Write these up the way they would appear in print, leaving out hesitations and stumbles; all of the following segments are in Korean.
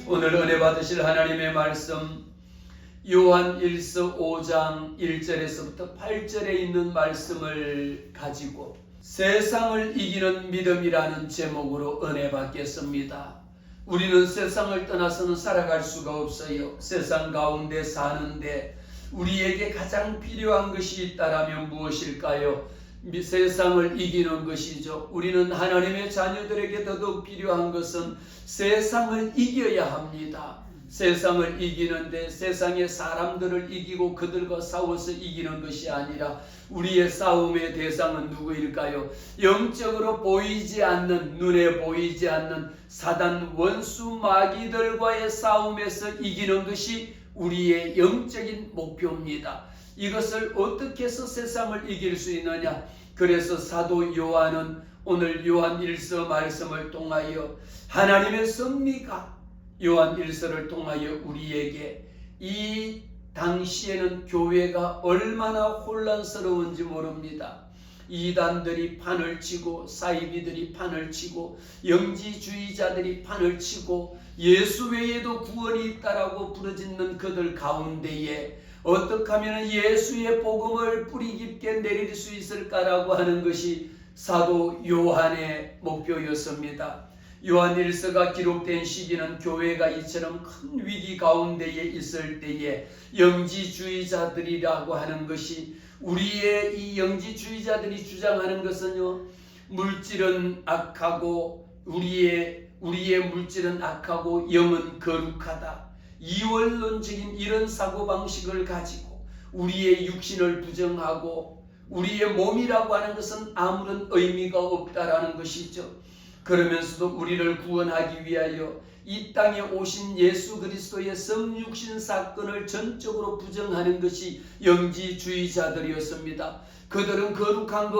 오늘 은혜 받으실 하나님의 말씀 요한 1서 5장 1절에서부터 8절에 있는 말씀을 가지고 세상을 이기는 믿음이라는 제목으로 은혜 받겠습니다. 우리는 세상을 떠나서는 살아갈 수가 없어요. 세상 가운데 사는데 우리에게 가장 필요한 것이 있다라면 무엇일까요? 세상을 이기는 것이죠. 우리는 하나님의 자녀들에게 더더욱 필요한 것은 세상을 이겨야 합니다. 세상을 이기는데 세상의 사람들을 이기고 그들과 싸워서 이기는 것이 아니라 우리의 싸움의 대상은 누구일까요? 영적으로 보이지 않는, 눈에 보이지 않는 사단 원수 마귀들과의 싸움에서 이기는 것이 우리의 영적인 목표입니다. 이것을 어떻게 해서 세상을 이길 수 있느냐? 그래서 사도 요한은 오늘 요한 1서 말씀을 통하여 하나님의 섭리가 요한 1서를 통하여 우리에게 이 당시에는 교회가 얼마나 혼란스러운지 모릅니다. 이단들이 판을 치고 사이비들이 판을 치고 영지주의자들이 판을 치고 예수 외에도 구원이 있다라고 부르짖는 그들 가운데에 어떻게 하면 예수의 복음을 뿌리 깊게 내릴 수 있을까라고 하는 것이 사도 요한의 목표였습니다. 요한 1서가 기록된 시기는 교회가 이처럼 큰 위기 가운데에 있을 때에 영지주의자들이라고 하는 것이 우리의 이 영지주의자들이 주장하는 것은요, 물질은 악하고 우리의 물질은 악하고 영은 거룩하다. 이원론적인 이런 사고방식을 가지고 우리의 육신을 부정하고 우리의 몸이라고 하는 것은 아무런 의미가 없다라는 것이죠. 그러면서도 우리를 구원하기 위하여 이 땅에 오신 예수 그리스도의 성육신 사건을 전적으로 부정하는 것이 영지주의자들이었습니다. 그들은 거룩한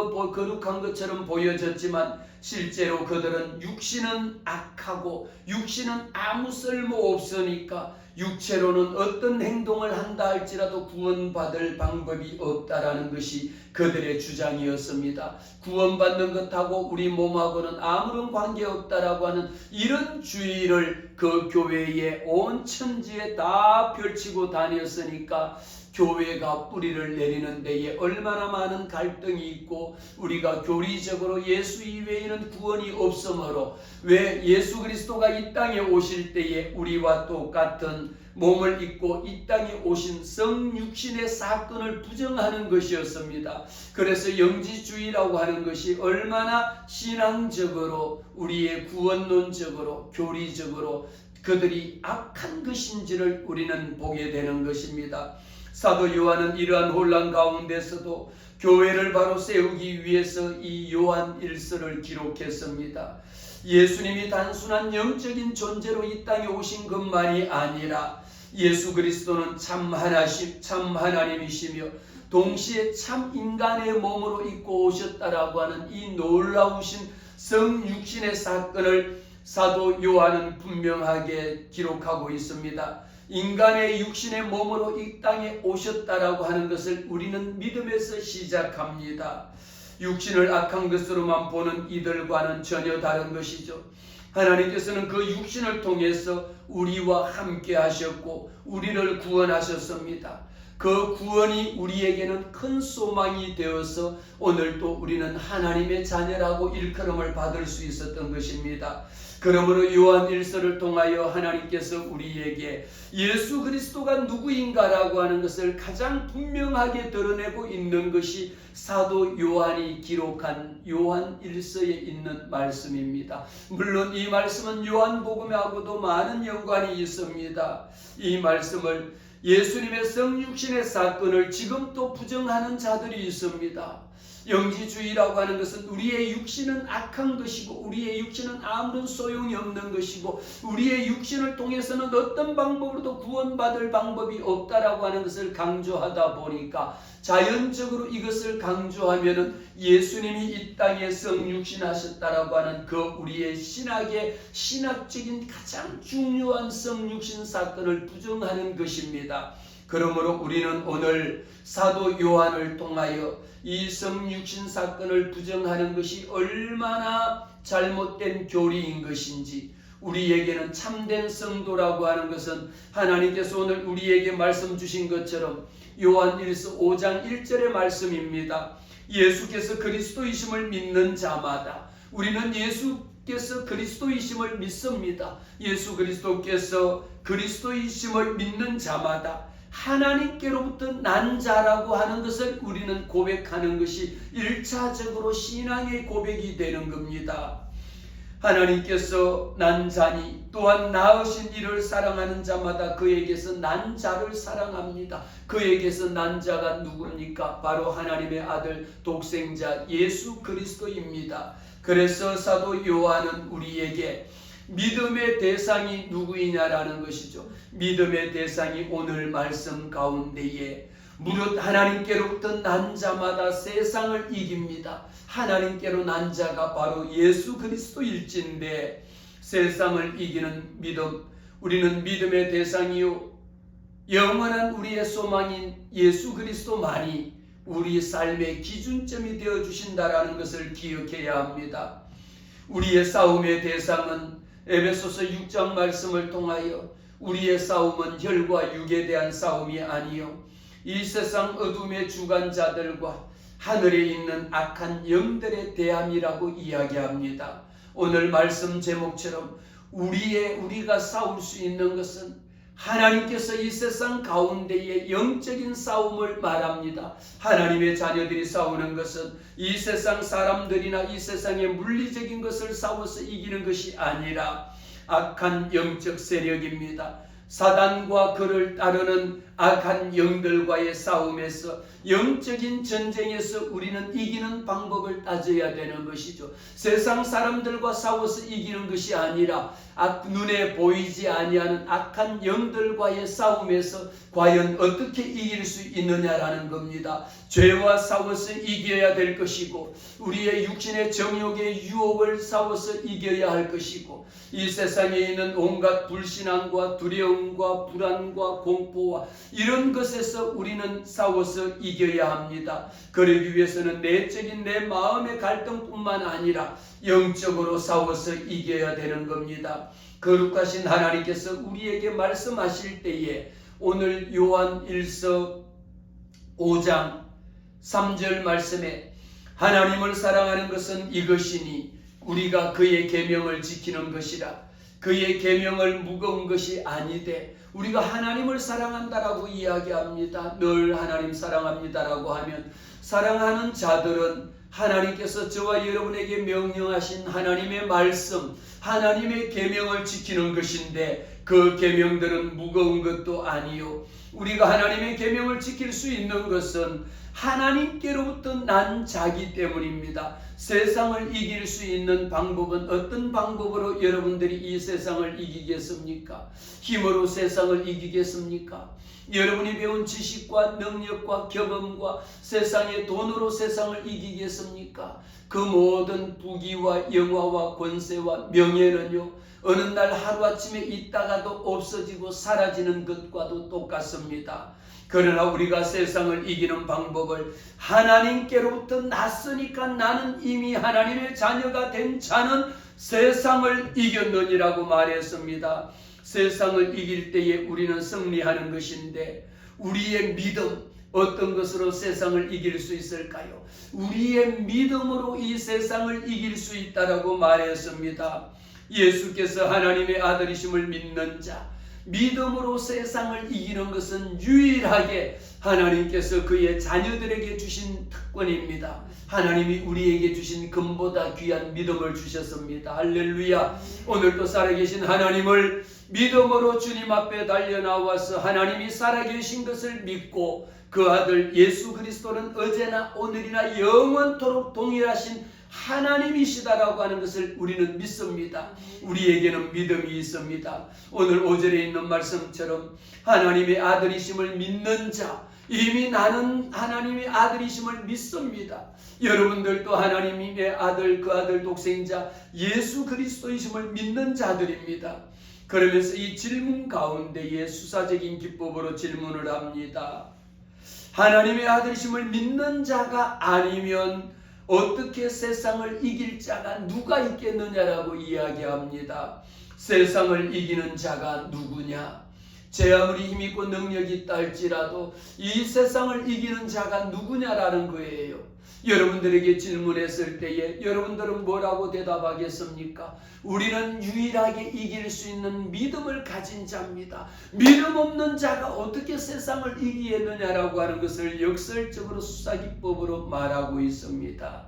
것처럼 보여졌지만 실제로 그들은 육신은 악하고 육신은 아무 쓸모 없으니까 육체로는 어떤 행동을 한다 할지라도 구원받을 방법이 없다라는 것이 그들의 주장이었습니다. 구원받는 것하고 우리 몸하고는 아무런 관계없다라고 하는 이런 주의를 그 교회의 온 천지에 다 펼치고 다녔으니까 교회가 뿌리를 내리는 데에 얼마나 많은 갈등이 있고 우리가 교리적으로 예수 이외에는 구원이 없으므로 왜 예수 그리스도가 이 땅에 오실 때에 우리와 똑같은 몸을 입고 이 땅에 오신 성육신의 사건을 부정하는 것이었습니다. 그래서 영지주의라고 하는 것이 얼마나 신앙적으로 우리의 구원론적으로 교리적으로 그들이 악한 것인지를 우리는 보게 되는 것입니다. 사도 요한은 이러한 혼란 가운데서도 교회를 바로 세우기 위해서 이 요한 1서를 기록했습니다. 예수님이 단순한 영적인 존재로 이 땅에 오신 것만이 아니라 예수 그리스도는 참 하나님이시며 동시에 참 인간의 몸으로 입고 오셨다라고 하는 이 놀라우신 성육신의 사건을 사도 요한은 분명하게 기록하고 있습니다. 인간의 육신의 몸으로 이 땅에 오셨다라고 하는 것을 우리는 믿음에서 시작합니다. 육신을 악한 것으로만 보는 이들과는 전혀 다른 것이죠. 하나님께서는 그 육신을 통해서 우리와 함께 하셨고 우리를 구원하셨습니다. 그 구원이 우리에게는 큰 소망이 되어서 오늘도 우리는 하나님의 자녀라고 일컬음을 받을 수 있었던 것입니다. 그러므로 요한 1서를 통하여 하나님께서 우리에게 예수 그리스도가 누구인가라고 하는 것을 가장 분명하게 드러내고 있는 것이 사도 요한이 기록한 요한 1서에 있는 말씀입니다. 물론 이 말씀은 요한복음하고도 많은 연관이 있습니다. 이 말씀을 예수님의 성육신의 사건을 지금도 부정하는 자들이 있습니다. 영지주의라고 하는 것은 우리의 육신은 악한 것이고 우리의 육신은 아무런 소용이 없는 것이고 우리의 육신을 통해서는 어떤 방법으로도 구원받을 방법이 없다라고 하는 것을 강조하다 보니까 자연적으로 이것을 강조하면은 예수님이 이 땅에 성육신하셨다라고 하는 그 우리의 신학적인 가장 중요한 성육신 사건을 부정하는 것입니다. 그러므로 우리는 오늘 사도 요한을 통하여 이 성육신 사건을 부정하는 것이 얼마나 잘못된 교리인 것인지 우리에게는 참된 성도라고 하는 것은 하나님께서 오늘 우리에게 말씀 주신 것처럼 요한일서 5장 1절의 말씀입니다. 예수께서 그리스도이심을 믿는 자마다, 우리는 예수께서 그리스도이심을 믿습니다. 예수 그리스도께서 그리스도이심을 믿는 자마다 하나님께로부터 난 자라고 하는 것을 우리는 고백하는 것이 1차적으로 신앙의 고백이 되는 겁니다. 하나님께서 난 자니 또한 낳으신 이를 사랑하는 자마다 그에게서 난 자를 사랑합니다. 그에게서 난 자가 누구입니까? 바로 하나님의 아들 독생자 예수 그리스도입니다. 그래서 사도 요한은 우리에게 믿음의 대상이 누구이냐라는 것이죠. 믿음의 대상이 오늘 말씀 가운데에 무릇 하나님께로부터 난 자마다 세상을 이깁니다. 하나님께로 난 자가 바로 예수 그리스도일진데 세상을 이기는 믿음, 우리는 믿음의 대상이요 영원한 우리의 소망인 예수 그리스도만이 우리 삶의 기준점이 되어 주신다라는 것을 기억해야 합니다. 우리의 싸움의 대상은 에베소서 6장 말씀을 통하여 우리의 싸움은 혈과 육에 대한 싸움이 아니요 이 세상 어둠의 주관자들과 하늘에 있는 악한 영들의 대함이라고 이야기합니다. 오늘 말씀 제목처럼 우리가 싸울 수 있는 것은 하나님께서 이 세상 가운데의 영적인 싸움을 말합니다. 하나님의 자녀들이 싸우는 것은 이 세상 사람들이나 이 세상의 물리적인 것을 싸워서 이기는 것이 아니라 악한 영적 세력입니다. 사단과 그를 따르는 악한 영들과의 싸움에서 영적인 전쟁에서 우리는 이기는 방법을 따져야 되는 것이죠. 세상 사람들과 싸워서 이기는 것이 아니라 눈에 보이지 아니하는 악한 영들과의 싸움에서 과연 어떻게 이길 수 있느냐라는 겁니다. 죄와 싸워서 이겨야 될 것이고 우리의 육신의 정욕의 유혹을 싸워서 이겨야 할 것이고 이 세상에 있는 온갖 불신앙과 두려움과 불안과 공포와 이런 것에서 우리는 싸워서 이겨야 합니다. 그러기 위해서는 내적인 내 마음의 갈등뿐만 아니라 영적으로 싸워서 이겨야 되는 겁니다. 거룩하신 하나님께서 우리에게 말씀하실 때에 오늘 요한 1서 5장 3절 말씀에 하나님을 사랑하는 것은 이것이니 우리가 그의 계명을 지키는 것이라. 그의 계명을 무거운 것이 아니되 우리가 하나님을 사랑한다라고 이야기합니다. 늘 하나님 사랑합니다라고 하면 사랑하는 자들은 하나님께서 저와 여러분에게 명령하신 하나님의 말씀, 하나님의 계명을 지키는 것인데 그 계명들은 무거운 것도 아니요. 우리가 하나님의 계명을 지킬 수 있는 것은 하나님께로부터 난 자기 때문입니다. 세상을 이길 수 있는 방법은 어떤 방법으로 여러분들이 이 세상을 이기겠습니까? 힘으로 세상을 이기겠습니까? 여러분이 배운 지식과 능력과 경험과 세상의 돈으로 세상을 이기겠습니까? 그 모든 부귀와 영화와 권세와 명예는요 어느 날 하루아침에 있다가도 없어지고 사라지는 것과도 똑같습니다. 그러나 우리가 세상을 이기는 방법을 하나님께로부터 났으니까 나는 이미 하나님의 자녀가 된 자는 세상을 이겼느니라고 말했습니다. 세상을 이길 때에 우리는 승리하는 것인데 우리의 믿음 어떤 것으로 세상을 이길 수 있을까요? 우리의 믿음으로 이 세상을 이길 수 있다라고 말했습니다. 예수께서 하나님의 아들이심을 믿는 자, 믿음으로 세상을 이기는 것은 유일하게 하나님께서 그의 자녀들에게 주신 특권입니다. 하나님이 우리에게 주신 금보다 귀한 믿음을 주셨습니다. 할렐루야. 오늘도 살아계신 하나님을 믿음으로 주님 앞에 달려나와서 하나님이 살아계신 것을 믿고 그 아들 예수 그리스도는 어제나 오늘이나 영원토록 동일하신 하나님이시다라고 하는 것을 우리는 믿습니다. 우리에게는 믿음이 있습니다. 오늘 5절에 있는 말씀처럼 하나님의 아들이심을 믿는 자, 이미 나는 하나님의 아들이심을 믿습니다. 여러분들도 하나님의 아들, 그 아들 독생자 예수 그리스도이심을 믿는 자들입니다. 그러면서 이 질문 가운데에 수사적인 기법으로 질문을 합니다. 하나님의 아들이심을 믿는 자가 아니면 어떻게 세상을 이길 자가 누가 있겠느냐라고 이야기합니다. 세상을 이기는 자가 누구냐? 제 아무리 힘있고 능력이 있다 할지라도 이 세상을 이기는 자가 누구냐라는 거예요. 여러분들에게 질문했을 때에 여러분들은 뭐라고 대답하겠습니까? 우리는 유일하게 이길 수 있는 믿음을 가진 자입니다. 믿음 없는 자가 어떻게 세상을 이기겠느냐라고 하는 것을 역설적으로 수사기법으로 말하고 있습니다.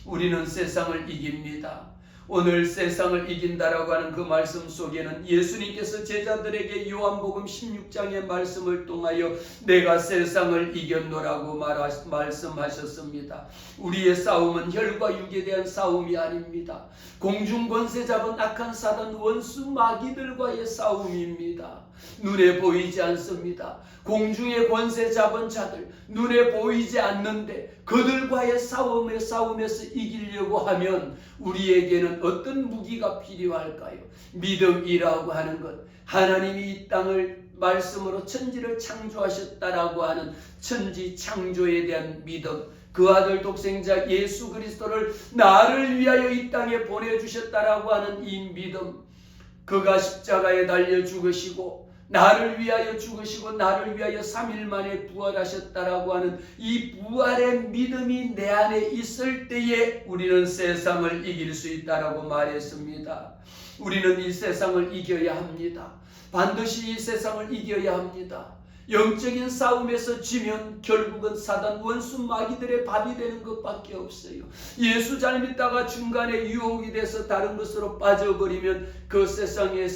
우리는 세상을 이깁니다. 오늘 세상을 이긴다라고 하는 그 말씀 속에는 예수님께서 제자들에게 요한복음 16장의 말씀을 통하여 내가 세상을 이겼노라고 말씀하셨습니다. 우리의 싸움은 혈과 육에 대한 싸움이 아닙니다. 공중 권세 잡은 악한 사단 원수 마귀들과의 싸움입니다. 눈에 보이지 않습니다. 공중의 권세 잡은 자들, 눈에 보이지 않는데 그들과의 싸움에서 이기려고 하면 우리에게는 어떤 무기가 필요할까요? 믿음이라고 하는 것, 하나님이 이 땅을 말씀으로 천지를 창조하셨다라고 하는 천지 창조에 대한 믿음, 그 아들 독생자 예수 그리스도를 나를 위하여 이 땅에 보내주셨다라고 하는 이 믿음, 그가 십자가에 달려 죽으시고 나를 위하여 죽으시고 나를 위하여 3일 만에 부활하셨다라고 하는 이 부활의 믿음이 내 안에 있을 때에 우리는 세상을 이길 수 있다라고 말했습니다. 우리는 이 세상을 이겨야 합니다. 반드시 이 세상을 이겨야 합니다. 영적인 싸움에서 지면 결국은 사단 원수 마귀들의 밥이 되는 것밖에 없어요. 예수 잘 믿다가 중간에 유혹이 돼서 다른 것으로 빠져버리면 그 세상의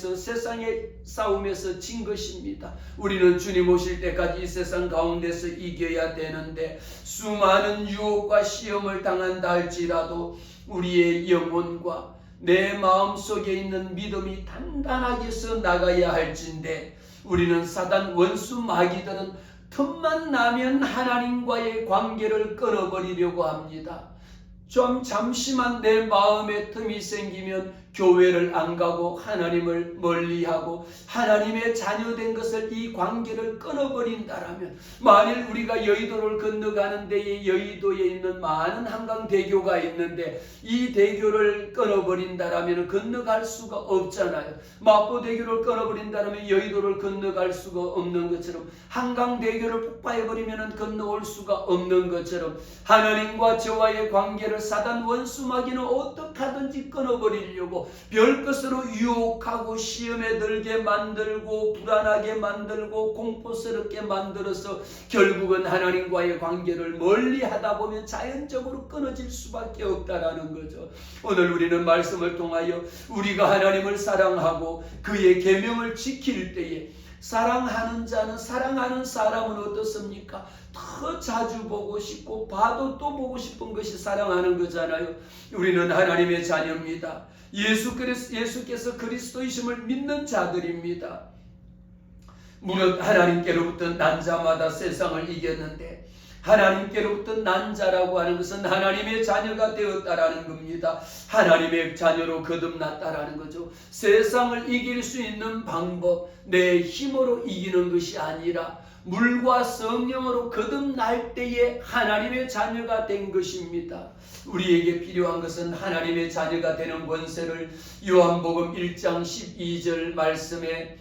싸움에서 진 것입니다. 우리는 주님 오실 때까지 이 세상 가운데서 이겨야 되는데 수많은 유혹과 시험을 당한다 할지라도 우리의 영혼과 내 마음속에 있는 믿음이 단단하게 서 나가야 할진데 우리는 사단 원수 마귀들은 틈만 나면 하나님과의 관계를 끊어버리려고 합니다. 좀 잠시만 내 마음에 틈이 생기면 교회를 안 가고 하나님을 멀리하고 하나님의 자녀된 것을 이 관계를 끊어버린다라면 만일 우리가 여의도를 건너가는 데에 여의도에 있는 많은 한강대교가 있는데 이 대교를 끊어버린다라면 건너갈 수가 없잖아요. 마포대교를 끊어버린다라면 여의도를 건너갈 수가 없는 것처럼 한강대교를 폭파해버리면 건너올 수가 없는 것처럼 하나님과 저와의 관계를 사단 원수 마귀는 어떻게 하든지 끊어버리려고 별것으로 유혹하고 시험에 들게 만들고 불안하게 만들고 공포스럽게 만들어서 결국은 하나님과의 관계를 멀리 하다 보면 자연적으로 끊어질 수밖에 없다라는 거죠. 오늘 우리는 말씀을 통하여 우리가 하나님을 사랑하고 그의 계명을 지킬 때에 사랑하는 자는 사랑하는 사람은 어떻습니까? 더 자주 보고 싶고 봐도 또 보고 싶은 것이 사랑하는 거잖아요. 우리는 하나님의 자녀입니다. 예수께서 그리스도이심을 믿는 자들입니다. 무릇 하나님께로부터 난 자마다 세상을 이겼는데 하나님께로부터 난 자라고 하는 것은 하나님의 자녀가 되었다라는 겁니다. 하나님의 자녀로 거듭났다라는 거죠. 세상을 이길 수 있는 방법, 내 힘으로 이기는 것이 아니라 물과 성령으로 거듭날 때에 하나님의 자녀가 된 것입니다. 우리에게 필요한 것은 하나님의 자녀가 되는 권세를 요한복음 1장 12절 말씀에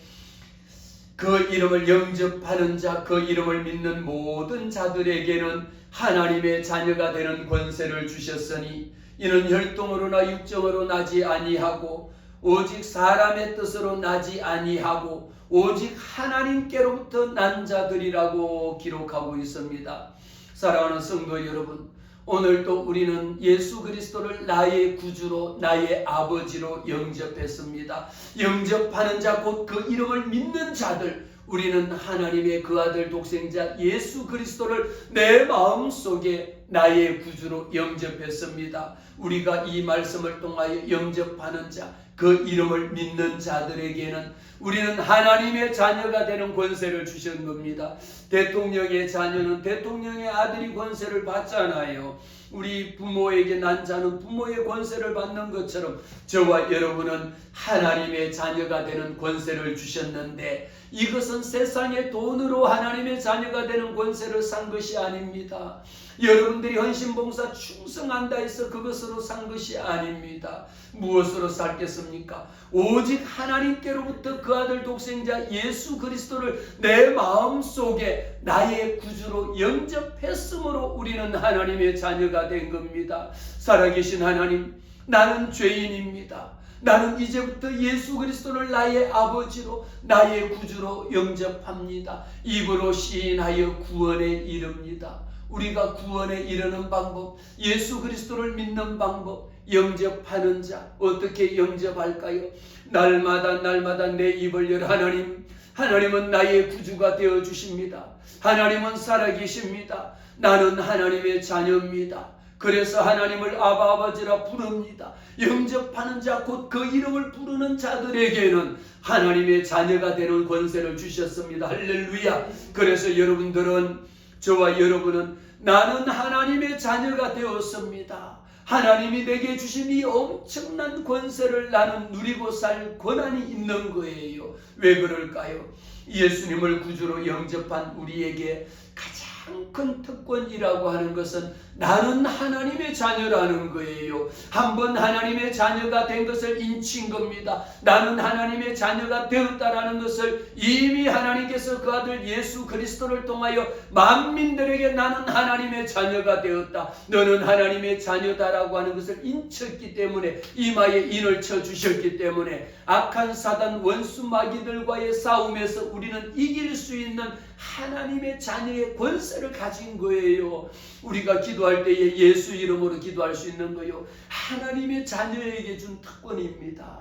그 이름을 영접하는 자, 그 이름을 믿는 모든 자들에게는 하나님의 자녀가 되는 권세를 주셨으니 이는 혈통으로나 육정으로 나지 아니하고 오직 사람의 뜻으로 나지 아니하고 오직 하나님께로부터 난 자들이라고 기록하고 있습니다. 사랑하는 성도 여러분, 오늘도 우리는 예수 그리스도를 나의 구주로 나의 아버지로 영접했습니다. 영접하는 자 곧 그 이름을 믿는 자들, 우리는 하나님의 그 아들 독생자 예수 그리스도를 내 마음속에 나의 구주로 영접했습니다. 우리가 이 말씀을 통하여 영접하는 자, 그 이름을 믿는 자들에게는 우리는 하나님의 자녀가 되는 권세를 주신 겁니다. 대통령의 자녀는 대통령의 아들이 권세를 받잖아요. 우리 부모에게 난 자는 부모의 권세를 받는 것처럼 저와 여러분은 하나님의 자녀가 되는 권세를 주셨는데 이것은 세상의 돈으로 하나님의 자녀가 되는 권세를 산 것이 아닙니다. 여러분들이 헌신봉사 충성한다 해서 그것으로 산 것이 아닙니다. 무엇으로 살겠습니까? 오직 하나님께로부터 그 아들 독생자 예수 그리스도를 내 마음속에 나의 구주로 영접했으므로 우리는 하나님의 자녀가 된 겁니다. 살아계신 하나님, 나는 죄인입니다. 나는 이제부터 예수 그리스도를 나의 아버지로 나의 구주로 영접합니다. 입으로 시인하여 구원에 이릅니다. 우리가 구원에 이르는 방법, 예수 그리스도를 믿는 방법, 영접하는 자 어떻게 영접할까요? 날마다 내 입을 열 하나님은 나의 구주가 되어 주십니다. 하나님은 살아계십니다. 나는 하나님의 자녀입니다. 그래서 하나님을 아바 아버지라 부릅니다. 영접하는 자 곧 그 이름을 부르는 자들에게는 하나님의 자녀가 되는 권세를 주셨습니다. 할렐루야. 그래서 여러분들은, 저와 여러분은 나는 하나님의 자녀가 되었습니다. 하나님이 내게 주신 이 엄청난 권세를 나는 누리고 살 권한이 있는 거예요. 왜 그럴까요? 예수님을 구주로 영접한 우리에게 가장 큰 특권이라고 하는 것은 나는 하나님의 자녀라는 거예요. 한번 하나님의 자녀가 된 것을 인친 겁니다. 나는 하나님의 자녀가 되었다라는 것을 이미 하나님께서 그 아들 예수 그리스도를 통하여 만민들에게 나는 하나님의 자녀가 되었다, 너는 하나님의 자녀다라고 하는 것을 인쳤기 때문에, 이마에 인을 쳐주셨기 때문에 악한 사단 원수 마귀들과의 싸움에서 우리는 이길 수 있는 하나님의 자녀의 권세를 가진 거예요. 우리가 기도할 때에 예수 이름으로 기도할 수 있는 거요, 하나님의 자녀에게 준 특권입니다.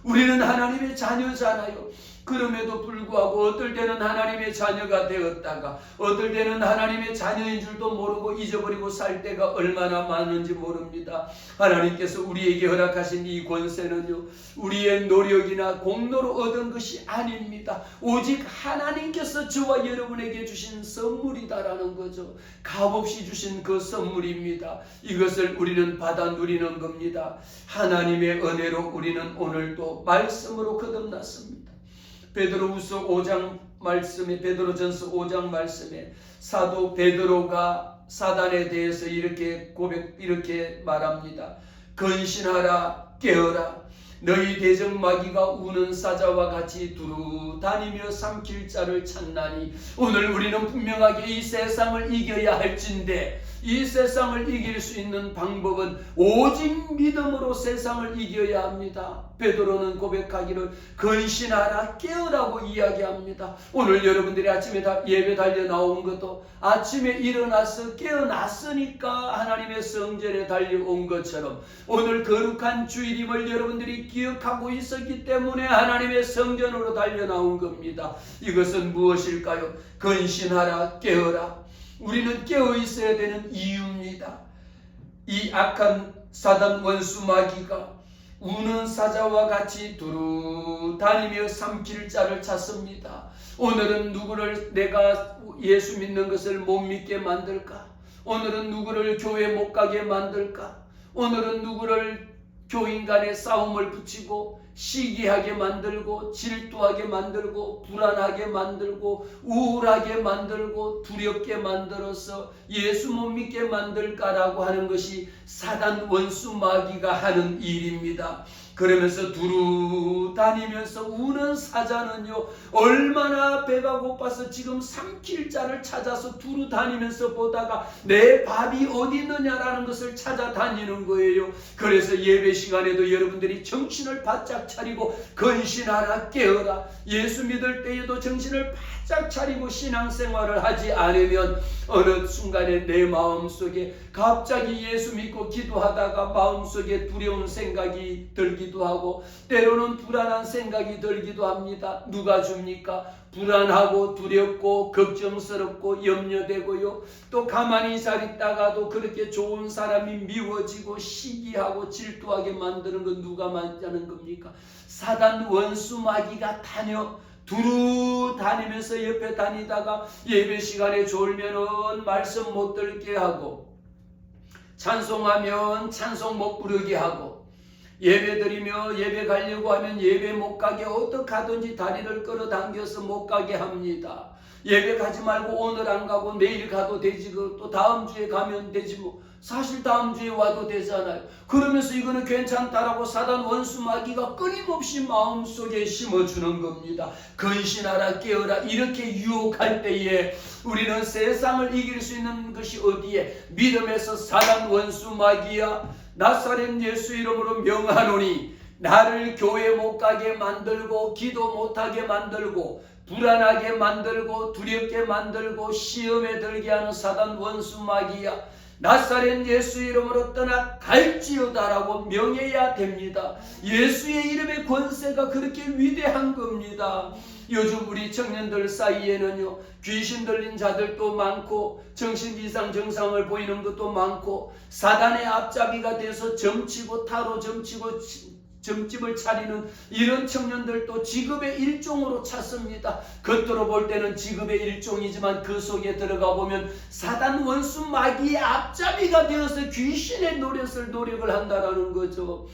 우리는 하나님의 자녀잖아요. 그럼에도 불구하고 어떨 때는 하나님의 자녀가 되었다가 어떨 때는 하나님의 자녀인 줄도 모르고 잊어버리고 살 때가 얼마나 많은지 모릅니다. 하나님께서 우리에게 허락하신 이 권세는요, 우리의 노력이나 공로로 얻은 것이 아닙니다. 오직 하나님께서 저와 여러분에게 주신 선물이다라는 거죠. 값없이 주신 그 선물입니다. 이것을 우리는 받아 누리는 겁니다. 하나님의 은혜로 우리는 오늘도 말씀으로 거듭났습니다. 베드로전서 5장 말씀에 사도 베드로가 사단에 대해서 이렇게 말합니다. 근신하라, 깨어라. 너희 대적 마귀가 우는 사자와 같이 두루 다니며 삼킬 자를 찾나니. 오늘 우리는 분명하게 이 세상을 이겨야 할진데, 이 세상을 이길 수 있는 방법은 오직 믿음으로 세상을 이겨야 합니다. 베드로는 고백하기를 근신하라, 깨어라고 이야기합니다. 오늘 여러분들이 아침에 예배 달려 나온 것도 아침에 일어나서 깨어났으니까 하나님의 성전에 달려온 것처럼, 오늘 거룩한 주일임을 여러분들이 기억하고 있었기 때문에 하나님의 성전으로 달려 나온 겁니다. 이것은 무엇일까요? 근신하라, 깨어라. 우리는 깨어 있어야 되는 이유입니다. 이 악한 사단 원수 마귀가 우는 사자와 같이 두루 다니며 삼킬 자를 찾습니다. 오늘은 누구를 내가 예수 믿는 것을 못 믿게 만들까? 오늘은 누구를 교회 못 가게 만들까? 오늘은 누구를 교인 간의 싸움을 붙이고 시기하게 만들고 질투하게 만들고 불안하게 만들고 우울하게 만들고 두렵게 만들어서 예수 못 믿게 만들까라고 하는 것이 사단 원수 마귀가 하는 일입니다. 그러면서 두루 다니면서 우는 사자는요, 얼마나 배가 고파서 지금 삼킬 자를 찾아서 두루 다니면서 보다가 내 밥이 어디 있느냐라는 것을 찾아다니는 거예요. 그래서 예배 시간에도 여러분들이 정신을 바짝 차리고 근신하라, 깨어라. 예수 믿을 때에도 정신을 바짝 차리고 신앙생활을 하지 않으면 어느 순간에 내 마음속에 갑자기 예수 믿고 기도하다가 마음속에 두려운 생각이 들기도 하고 때로는 불안한 생각이 들기도 합니다. 누가 줍니까? 불안하고 두렵고 걱정스럽고 염려되고요. 또 가만히 잘 있다가도 그렇게 좋은 사람이 미워지고 시기하고 질투하게 만드는 건 누가 만드는 겁니까? 사단 원수 마귀가 두루 다니면서 옆에 다니다가 예배 시간에 졸면은 말씀 못 들게 하고, 찬송하면 찬송 못 부르게 하고, 예배드리며 예배 가려고 하면 예배 못 가게 어떻게 하든지 다리를 끌어당겨서 못 가게 합니다. 예배 가지 말고 오늘 안 가고 내일 가도 되지, 또 다음 주에 가면 되지 뭐. 사실 다음 주에 와도 되잖아요. 그러면서 이거는 괜찮다라고 사단 원수 마귀가 끊임없이 마음속에 심어주는 겁니다. 근신하라, 깨어라, 이렇게 유혹할 때에 우리는 세상을 이길 수 있는 것이 어디에? 믿음에서 사단 원수 마귀야, 나사렛 예수 이름으로 명하노니 나를 교회 못 가게 만들고 기도 못하게 만들고 불안하게 만들고 두렵게 만들고 시험에 들게 하는 사단 원수 마귀야, 나사렛 예수 이름으로 떠나 갈지어다라고 명해야 됩니다. 예수의 이름의 권세가 그렇게 위대한 겁니다. 요즘 우리 청년들 사이에는요, 귀신 들린 자들도 많고 정신 이상 증상을 보이는 것도 많고 사단의 앞잡이가 돼서 점치고 타로 점치고 점집을 차리는 이런 청년들도 직업의 일종으로 찾습니다. 겉으로 볼 때는 직업의 일종이지만 그 속에 들어가 보면 사단 원수 마귀의 앞잡이가 되어서 귀신의 노력을 한다라는 거죠.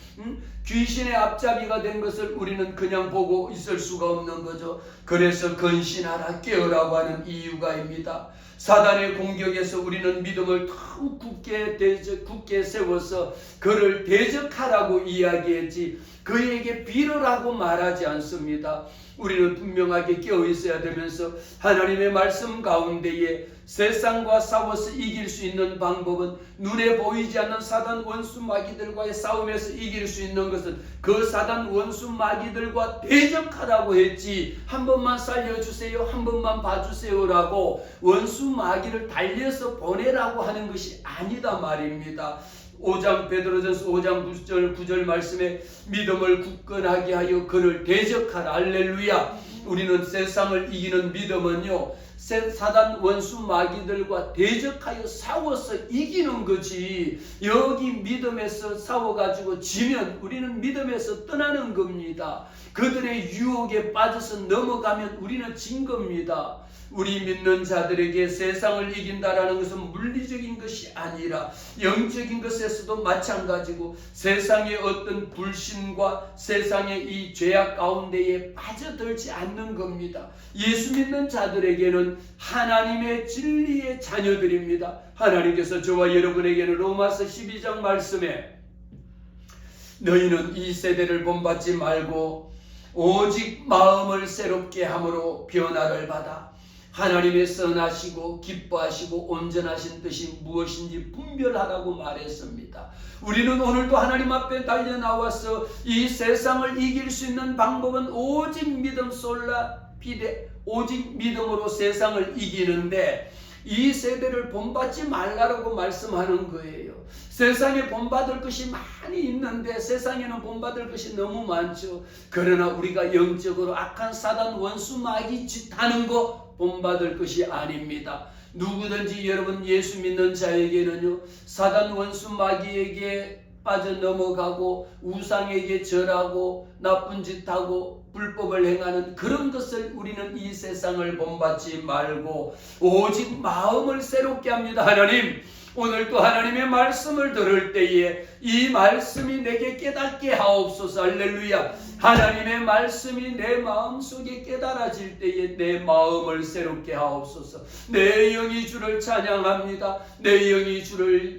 귀신의 앞잡이가 된 것을 우리는 그냥 보고 있을 수가 없는 거죠. 그래서 근신하라, 깨어라고 하는 이유가입니다. 사단의 공격에서 우리는 믿음을 더욱 굳게 세워서 그를 대적하라고 이야기했지 그에게 빌어라고 말하지 않습니다. 우리는 분명하게 깨어 있어야 되면서 하나님의 말씀 가운데에 세상과 싸워서 이길 수 있는 방법은 눈에 보이지 않는 사단 원수 마귀들과의 싸움에서 이길 수 있는 것은 그 사단 원수 마귀들과 대적하라고 했지, 한 번만 살려주세요, 한 번만 봐주세요라고 원수 마귀를 달려서 보내라고 하는 것이 아니다 말입니다. 5장 베드로전서 5장 9절 말씀에 믿음을 굳건하게 하여 그를 대적하라. 할렐루야. 우리는 세상을 이기는 믿음은요, 사단 원수 마귀들과 대적하여 싸워서 이기는 거지, 여기 믿음에서 싸워가지고 지면 우리는 믿음에서 떠나는 겁니다. 그들의 유혹에 빠져서 넘어가면 우리는 진 겁니다. 우리 믿는 자들에게 세상을 이긴다라는 것은 물리적인 것이 아니라 영적인 것에서도 마찬가지고 세상의 어떤 불신과 세상의 이 죄악 가운데에 빠져들지 않는 겁니다. 예수 믿는 자들에게는 하나님의 진리의 자녀들입니다. 하나님께서 저와 여러분에게는 로마서 12장 말씀에 너희는 이 세대를 본받지 말고 오직 마음을 새롭게 함으로 변화를 받아 하나님의 선하시고 기뻐하시고 온전하신 뜻이 무엇인지 분별하라고 말했습니다. 우리는 오늘도 하나님 앞에 달려나와서 이 세상을 이길 수 있는 방법은 오직 믿음 솔라 피데, 오직 믿음으로 세상을 이기는데 이 세대를 본받지 말라고 말씀하는 거예요. 세상에 본받을 것이 많이 있는데 세상에는 본받을 것이 너무 많죠. 그러나 우리가 영적으로 악한 사단 원수 마귀 짓하는 거 본받을 것이 아닙니다. 누구든지 여러분 예수 믿는 자에게는요, 사단 원수 마귀에게 빠져 넘어가고 우상에게 절하고 나쁜 짓하고 불법을 행하는 그런 것을 우리는 이 세상을 본받지 말고 오직 마음을 새롭게 합니다. 하나님, 오늘도 하나님의 말씀을 들을 때에 이 말씀이 내게 깨닫게 하옵소서. 할렐루야. 하나님의 말씀이 내 마음속에 깨달아질 때에 내 마음을 새롭게 하옵소서. 내 영이 주를 찬양합니다. 내 영이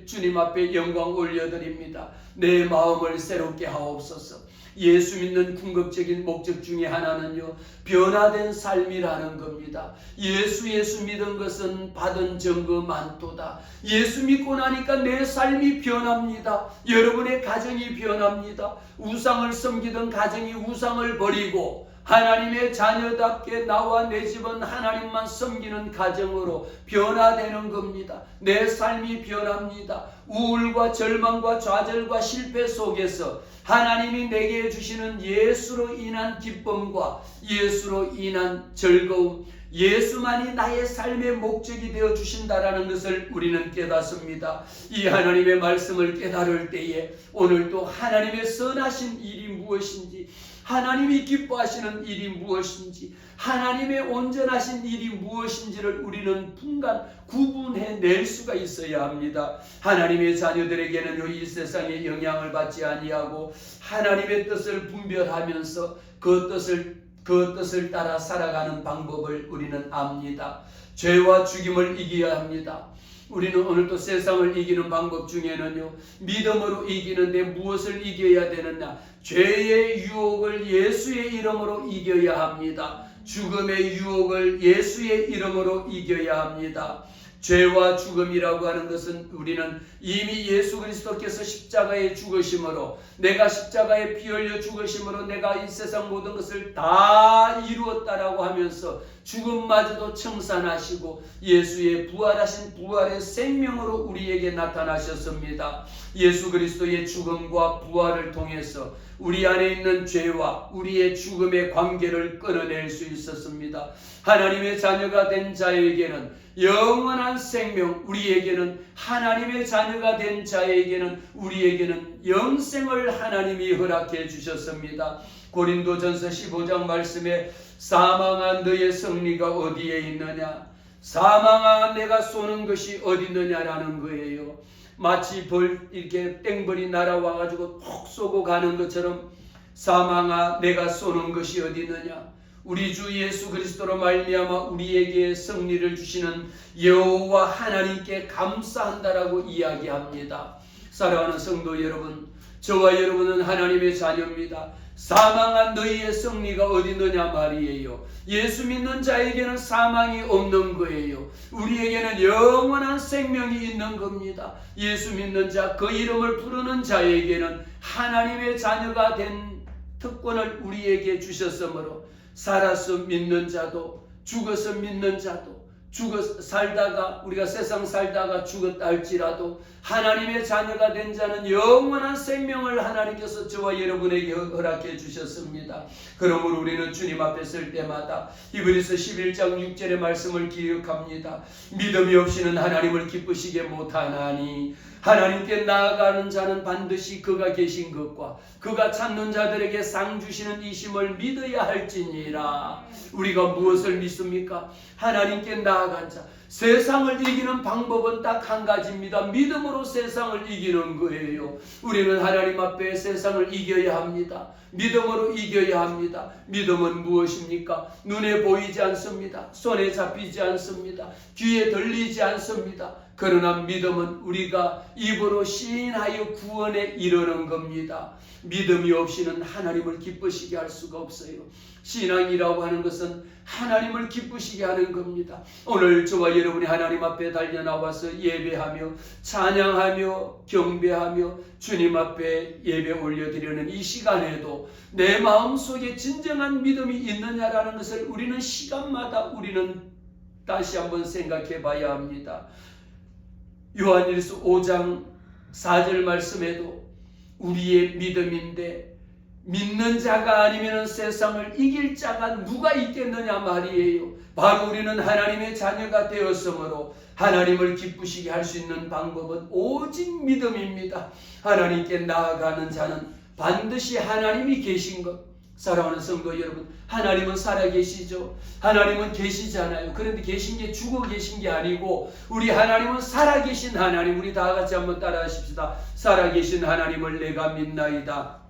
주님 앞에 영광 올려드립니다. 내 마음을 새롭게 하옵소서. 예수 믿는 궁극적인 목적 중에 하나는요, 변화된 삶이라는 겁니다. 예수 믿은 것은 받은 증거 많도다. 예수 믿고 나니까 내 삶이 변합니다. 여러분의 가정이 변합니다. 우상을 섬기던 가정이 우상을 버리고 하나님의 자녀답게 나와 내 집은 하나님만 섬기는 가정으로 변화되는 겁니다. 내 삶이 변합니다. 우울과 절망과 좌절과 실패 속에서 하나님이 내게 주시는 예수로 인한 기쁨과 예수로 인한 즐거움, 예수만이 나의 삶의 목적이 되어 주신다라는 것을 우리는 깨닫습니다. 이 하나님의 말씀을 깨달을 때에 오늘도 하나님의 선하신 일이 무엇인지, 하나님이 기뻐하시는 일이 무엇인지, 하나님의 온전하신 일이 무엇인지를 우리는 분간 구분해낼 수가 있어야 합니다. 하나님의 자녀들에게는 이 세상에 영향을 받지 아니하고 하나님의 뜻을 분별하면서 그 뜻을 따라 살아가는 방법을 우리는 압니다. 죄와 죽임을 이겨야 합니다. 우리는 오늘도 세상을 이기는 방법 중에는요, 믿음으로 이기는데 무엇을 이겨야 되느냐? 죄의 유혹을 예수의 이름으로 이겨야 합니다. 죽음의 유혹을 예수의 이름으로 이겨야 합니다. 죄와 죽음이라고 하는 것은 우리는 이미 예수 그리스도께서 십자가에 죽으심으로, 내가 십자가에 피 흘려 죽으심으로 내가 이 세상 모든 것을 다 이루었다라고 하면서 죽음마저도 청산하시고 예수의 부활하신 부활의 생명으로 우리에게 나타나셨습니다. 예수 그리스도의 죽음과 부활을 통해서 우리 안에 있는 죄와 우리의 죽음의 관계를 끊어낼 수 있었습니다. 하나님의 자녀가 된 자에게는 영원한 생명, 우리에게는 하나님의 자녀가 된 자에게는 우리에게는 영생을 하나님이 허락해 주셨습니다. 고린도전서 15장 말씀에 사망한 너의 승리가 어디에 있느냐? 사망아 내가 쏘는 것이 어디 있느냐라는 거예요. 마치 이렇게 땡벌이 날아와가지고 톡 쏘고 가는 것처럼 사망아 내가 쏘는 것이 어디 있느냐? 우리 주 예수 그리스도로 말미암아 우리에게 승리를 주시는 여호와 하나님께 감사한다라고 이야기합니다. 사랑하는 성도 여러분, 저와 여러분은 하나님의 자녀입니다. 사망한 너희의 승리가 어디 있느냐 말이에요. 예수 믿는 자에게는 사망이 없는 거예요. 우리에게는 영원한 생명이 있는 겁니다. 예수 믿는 자, 그 이름을 부르는 자에게는 하나님의 자녀가 된 특권을 우리에게 주셨으므로 살아서 믿는 자도 죽어서 믿는 자도 살다가 우리가 세상 살다가 죽었다 할지라도 하나님의 자녀가 된 자는 영원한 생명을 하나님께서 저와 여러분에게 허락해 주셨습니다. 그러므로 우리는 주님 앞에 설 때마다 히브리서 11장 6절의 말씀을 기억합니다. 믿음이 없이는 하나님을 기쁘시게 못하나니 하나님께 나아가는 자는 반드시 그가 계신 것과 그가 찾는 자들에게 상 주시는 이심을 믿어야 할지니라. 우리가 무엇을 믿습니까? 하나님께 나아간 자. 세상을 이기는 방법은 딱 한 가지입니다. 믿음으로 세상을 이기는 거예요. 우리는 하나님 앞에 세상을 이겨야 합니다. 믿음으로 이겨야 합니다. 믿음은 무엇입니까? 눈에 보이지 않습니다. 손에 잡히지 않습니다. 귀에 들리지 않습니다. 그러나 믿음은 우리가 입으로 시인하여 구원에 이르는 겁니다. 믿음이 없이는 하나님을 기쁘시게 할 수가 없어요. 신앙이라고 하는 것은 하나님을 기쁘시게 하는 겁니다. 오늘 저와 여러분이 하나님 앞에 달려나와서 예배하며 찬양하며 경배하며 주님 앞에 예배 올려드리는 이 시간에도 내 마음속에 진정한 믿음이 있느냐라는 것을 우리는 시간마다 우리는 다시 한번 생각해 봐야 합니다. 요한일서 5장 4절 말씀에도 우리의 믿음인데 믿는 자가 아니면 세상을 이길 자가 누가 있겠느냐 말이에요. 바로 우리는 하나님의 자녀가 되었으므로 하나님을 기쁘시게 할 수 있는 방법은 오직 믿음입니다. 하나님께 나아가는 자는 반드시 하나님이 계신 것. 사랑하는 성도 여러분, 하나님은 살아계시죠. 하나님은 계시잖아요. 그런데 계신 게 죽어 계신 게 아니고 우리 하나님은 살아계신 하나님. 우리 다 같이 한번 따라하십시다. 살아계신 하나님을 내가 믿나이다.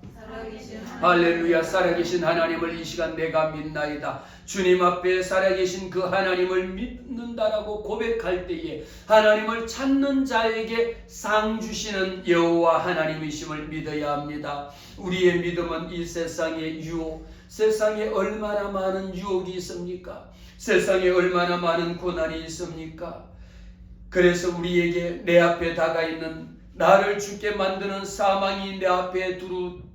할렐루야. 살아계신 하나님을 이 시간 내가 믿나이다. 주님 앞에 살아계신 그 하나님을 믿는다라고 고백할 때에 하나님을 찾는 자에게 상 주시는 여호와 하나님이심을 믿어야 합니다. 우리의 믿음은 이 세상의 유혹, 세상에 얼마나 많은 유혹이 있습니까? 세상에 얼마나 많은 고난이 있습니까? 그래서 우리에게 내 앞에 다가있는 나를 죽게 만드는 사망이 내 앞에 두루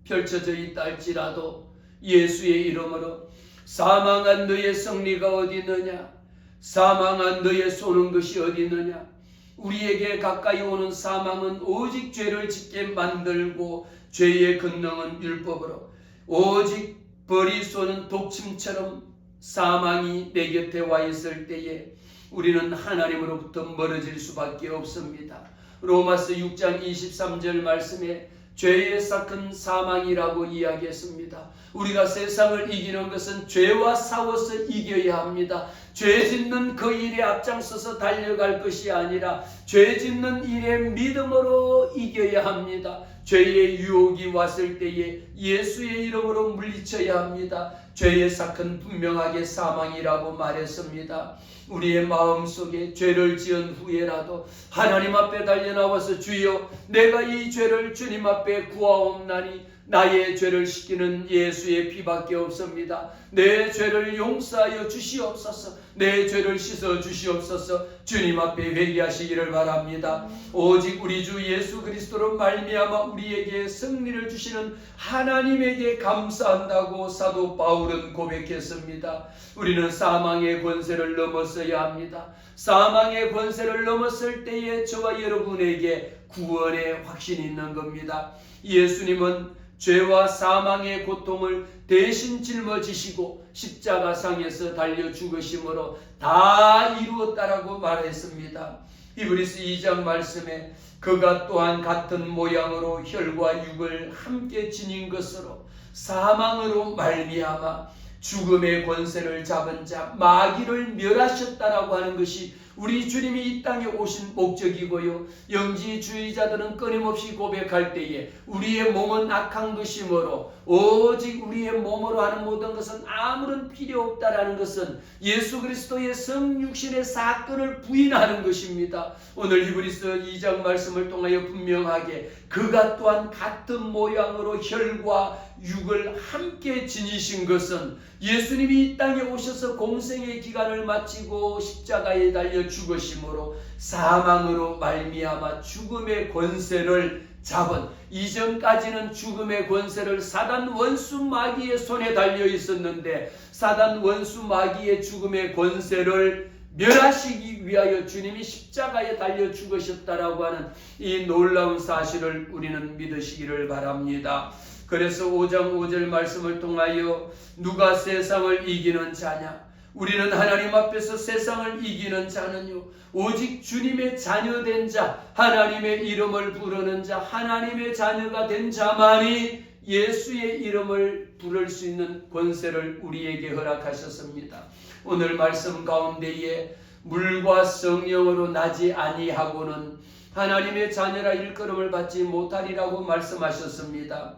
펼쳐져 있다 할지라도 예수의 이름으로 사망한 너의 승리가 어디 있느냐? 사망한 너의 쏘는 것이 어디 있느냐? 우리에게 가까이 오는 사망은 오직 죄를 짓게 만들고 죄의 권능은 율법으로 오직 벌이 쏘는 독침처럼 사망이 내 곁에 와 있을 때에 우리는 하나님으로부터 멀어질 수밖에 없습니다. 로마서 6장 23절 말씀에 죄의 삭은 사망이라고 이야기했습니다. 우리가 세상을 이기는 것은 죄와 싸워서 이겨야 합니다. 죄 짓는 그 일에 앞장서서 달려갈 것이 아니라 죄 짓는 일에 믿음으로 이겨야 합니다. 죄의 유혹이 왔을 때에 예수의 이름으로 물리쳐야 합니다. 죄의 삭은 분명하게 사망이라고 말했습니다. 우리의 마음속에 죄를 지은 후에라도 하나님 앞에 달려나와서 주여 내가 이 죄를 주님 앞에 구하옵나니 나의 죄를 씻기는 예수의 피밖에 없습니다. 내 죄를 용서하여 주시옵소서. 내 죄를 씻어 주시옵소서. 주님 앞에 회개하시기를 바랍니다. 오직 우리 주 예수 그리스도로 말미암아 우리에게 승리를 주시는 하나님에게 감사한다고 사도 바울은 고백했습니다. 우리는 사망의 권세를 넘었어야 합니다. 사망의 권세를 넘었을 때에 저와 여러분에게 구원의 확신이 있는 겁니다. 예수님은 죄와 사망의 고통을 대신 짊어지시고 십자가상에서 달려 죽으심으로 다 이루었다라고 말했습니다. 히브리서 2장 말씀에 그가 또한 같은 모양으로 혈과 육을 함께 지닌 것으로 사망으로 말미암아 죽음의 권세를 잡은 자 마귀를 멸하셨다라고 하는 것이 우리 주님이 이 땅에 오신 목적이고요. 영지주의자들은 끊임없이 고백할 때에 우리의 몸은 악한 것이므로 오직 우리의 몸으로 하는 모든 것은 아무런 필요 없다라는 것은 예수 그리스도의 성육신의 사건을 부인하는 것입니다. 오늘 히브리서 2장 말씀을 통하여 분명하게 그가 또한 같은 모양으로 혈과 육을 함께 지니신 것은 예수님이 이 땅에 오셔서 공생의 기간을 마치고 십자가에 달려 죽으심으로 사망으로 말미암아 죽음의 권세를 잡은, 이전까지는 죽음의 권세를 사단 원수 마귀의 손에 달려 있었는데 사단 원수 마귀의 죽음의 권세를 멸하시기 위하여 주님이 십자가에 달려 죽으셨다라고 하는 이 놀라운 사실을 우리는 믿으시기를 바랍니다. 그래서 5장 5절 말씀을 통하여 누가 세상을 이기는 자냐? 우리는 하나님 앞에서 세상을 이기는 자는요 오직 주님의 자녀된 자, 하나님의 이름을 부르는 자, 하나님의 자녀가 된 자만이 예수의 이름을 부를 수 있는 권세를 우리에게 허락하셨습니다. 오늘 말씀 가운데에 물과 성령으로 나지 아니하고는 하나님의 자녀라 일컬음을 받지 못하리라고 말씀하셨습니다.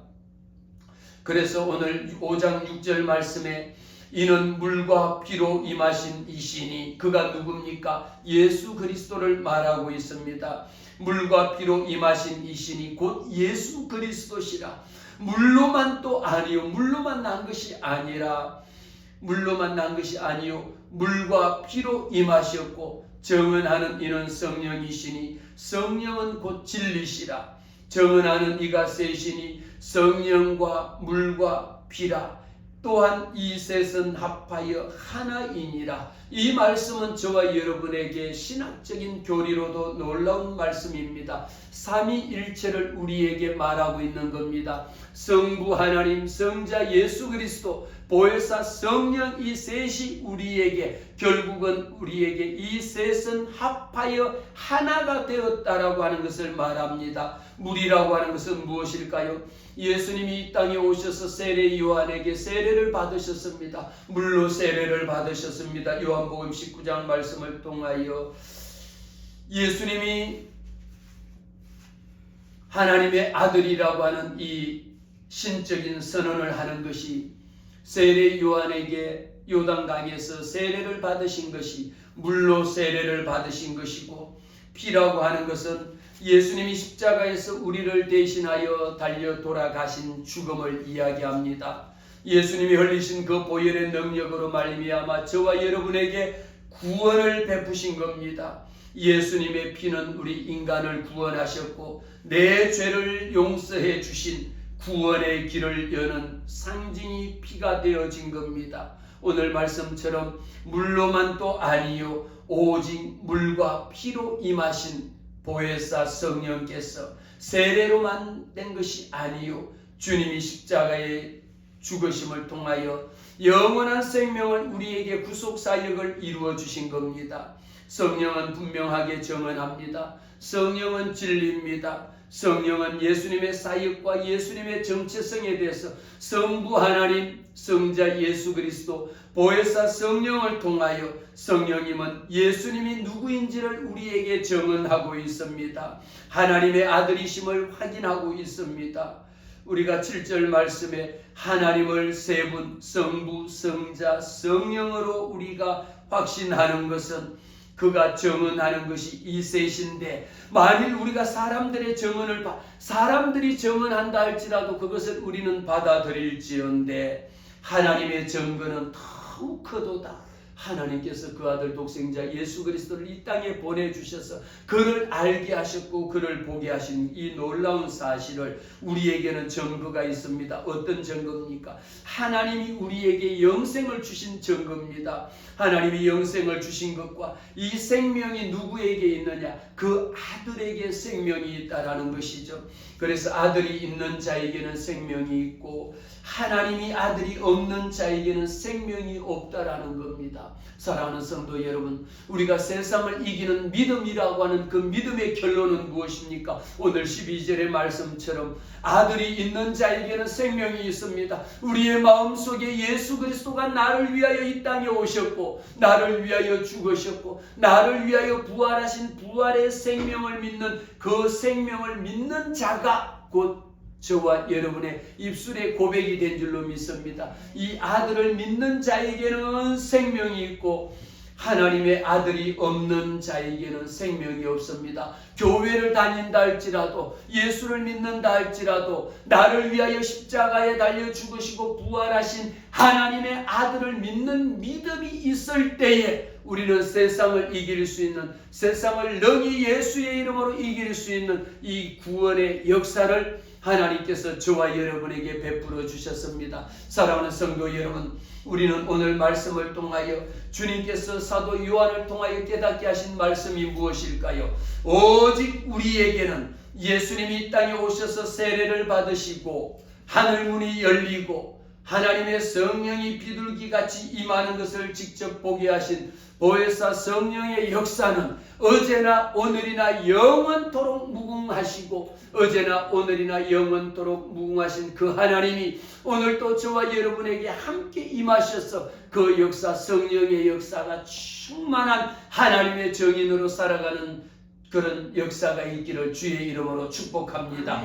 그래서 오늘 5장 6절 말씀에 이는 물과 피로 임하신 이시니 그가 누굽니까? 예수 그리스도를 말하고 있습니다. 물과 피로 임하신 이시니 곧 예수 그리스도시라. 물로만 또 아니요, 물로만 난 것이 아니라 물로만 난 것이 아니요 물과 피로 임하셨고 정언하는 이는 성령이시니 성령은 곧 진리시라. 정언하는 이가 셋이니 성령과 물과 피라. 또한 이 셋은 합하여 하나이니라. 이 말씀은 저와 여러분에게 신학적인 교리로도 놀라운 말씀입니다. 삼위일체를 우리에게 말하고 있는 겁니다. 성부 하나님, 성자 예수 그리스도, 보혜사 성령 이 셋이 우리에게 결국은 우리에게 이 셋은 합하여 하나가 되었다라고 하는 것을 말합니다. 물이라고 하는 것은 무엇일까요? 예수님이 이 땅에 오셔서 세례 요한에게 세례를 받으셨습니다. 물로 세례를 받으셨습니다. 요한복음 19장 말씀을 통하여 예수님이 하나님의 아들이라고 하는 이 신적인 선언을 하는 것이 세례 요한에게 요단강에서 세례를 받으신 것이 물로 세례를 받으신 것이고, 피라고 하는 것은 예수님이 십자가에서 우리를 대신하여 달려 돌아가신 죽음을 이야기합니다. 예수님이 흘리신 그 보혈의 능력으로 말미암아 저와 여러분에게 구원을 베푸신 겁니다. 예수님의 피는 우리 인간을 구원하셨고 내 죄를 용서해 주신 구원의 길을 여는 상징이 피가 되어진 겁니다. 오늘 말씀처럼 물로만 또 아니요 오직 물과 피로 임하신 보혜사 성령께서 세례로만 된 것이 아니요 주님이 십자가의 죽으심을 통하여 영원한 생명을 우리에게 구속사역을 이루어 주신 겁니다. 성령은 분명하게 정언합니다. 성령은 진리입니다. 성령은 예수님의 사역과 예수님의 정체성에 대해서 성부 하나님, 성자 예수 그리스도, 보혜사 성령을 통하여 성령님은 예수님이 누구인지를 우리에게 증언하고 있습니다. 하나님의 아들이심을 확인하고 있습니다. 우리가 7절 말씀에 하나님을 세 분, 성부, 성자, 성령으로 우리가 확신하는 것은 그가 증언하는 것이 이 셋인데, 만일 우리가 사람들이 증언한다 할지라도 그것을 우리는 받아들일지언데, 하나님의 증거는 더욱 크도다. 하나님께서 그 아들 독생자 예수 그리스도를 이 땅에 보내주셔서 그를 알게 하셨고 그를 보게 하신 이 놀라운 사실을 우리에게는 증거가 있습니다. 어떤 증거입니까? 하나님이 우리에게 영생을 주신 증거입니다. 하나님이 영생을 주신 것과 이 생명이 누구에게 있느냐? 그 아들에게 생명이 있다라는 것이죠. 그래서 아들이 있는 자에게는 생명이 있고 하나님이 아들이 없는 자에게는 생명이 없다라는 겁니다. 사랑하는 성도 여러분, 우리가 세상을 이기는 믿음이라고 하는 그 믿음의 결론은 무엇입니까? 오늘 12절의 말씀처럼 아들이 있는 자에게는 생명이 있습니다. 우리의 마음속에 예수 그리스도가 나를 위하여 이 땅에 오셨고 나를 위하여 죽으셨고 나를 위하여 부활하신 부활의 생명을 믿는 그 생명을 믿는 자가 곧 저와 여러분의 입술에 고백이 된 줄로 믿습니다. 이 아들을 믿는 자에게는 생명이 있고 하나님의 아들이 없는 자에게는 생명이 없습니다. 교회를 다닌다 할지라도 예수를 믿는다 할지라도 나를 위하여 십자가에 달려 죽으시고 부활하신 하나님의 아들을 믿는 믿음이 있을 때에 우리는 세상을 이길 수 있는, 세상을 능히 예수의 이름으로 이길 수 있는 이 구원의 역사를 하나님께서 저와 여러분에게 베풀어 주셨습니다. 사랑하는 성도 여러분, 우리는 오늘 말씀을 통하여 주님께서 사도 요한을 통하여 깨닫게 하신 말씀이 무엇일까요? 오직 우리에게는 예수님이 이 땅에 오셔서 세례를 받으시고 하늘문이 열리고 하나님의 성령이 비둘기같이 임하는 것을 직접 보게 하신 보혜사 성령의 역사는 어제나 오늘이나 영원토록 무궁하시고 어제나 오늘이나 영원토록 무궁하신 그 하나님이 오늘도 저와 여러분에게 함께 임하셔서 그 역사, 성령의 역사가 충만한 하나님의 정인으로 살아가는 그런 역사가 있기를 주의 이름으로 축복합니다.